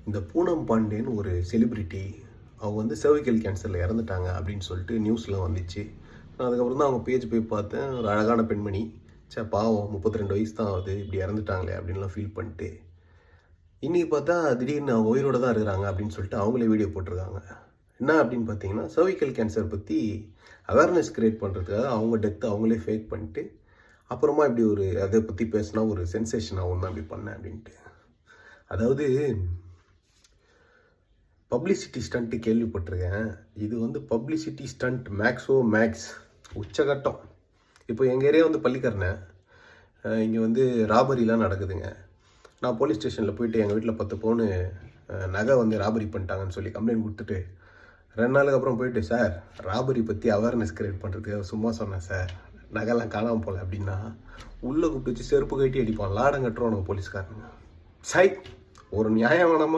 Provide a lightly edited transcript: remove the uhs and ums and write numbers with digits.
இந்த பூனம் பாண்டேன்னு ஒரு செலிபிரிட்டி அவங்க வந்து cervical கேன்சரில் இறந்துட்டாங்க அப்படின்னு சொல்லிட்டு நியூஸில் வந்துச்சு. நான் அதுக்கப்புறம் தான் அவங்க பேஜ் போய் பார்த்தேன். ஒரு அழகான பெண்மணி, பாவம் 32 வயசு தான் ஆகுது, இப்படி இறந்துட்டாங்களே அப்படின்லாம் ஃபீல் பண்ணிட்டு, இன்றைக்கி பார்த்தா திடீர்னு அவங்க உயிரோடு தான் இருக்கிறாங்க அப்படின்னு சொல்லிட்டு அவங்களே வீடியோ போட்டிருக்காங்க. என்ன அப்படின்னு பார்த்தீங்கன்னா, cervical கேன்சர் பற்றி அவேர்னஸ் க்ரியேட் பண்ணுறதுக்காக அவங்க டெத்தை அவங்களே ஃபேக் பண்ணிட்டு, அப்புறமா இப்படி ஒரு அதை பற்றி பேசினா ஒரு சென்சேஷன் ஆகும் தான் இப்படி பண்ணேன் அப்படின்ட்டு. அதாவது பப்ளிசிட்டி ஸ்டண்ட்டு கேள்விப்பட்டிருக்கேன். இது வந்து பப்ளிசிட்டி ஸ்டண்ட் மேக்ஸ் உச்சகட்டம். இப்போ எங்கள் ஏரியா வந்து பள்ளிக்கரணை. இங்கே வந்து ராபரிலாம் நடக்குதுங்க. நான் போலீஸ் ஸ்டேஷனில் போயிட்டு எங்கள் வீட்டில் 10 பவுன் நகை வந்து ராபரி பண்ணிட்டாங்கன்னு சொல்லி கம்ப்ளைண்ட் கொடுத்துட்டு 2 நாளுக்கு அப்புறம் போயிட்டு, சார் ராபரி பற்றி அவேர்னஸ் கிரியேட் பண்ணுறதுக்கு சும்மா சொன்னேன் சார், நகைலாம் காணாமல் போகல அப்படின்னா உள்ளே கூப்பிட்டு வச்சு செருப்பு கட்டி அடிப்பான். லாடம் கட்டுறோம் போலீஸ்காரனுங்க. சை, ஒரு நியாயம் வேணாமா?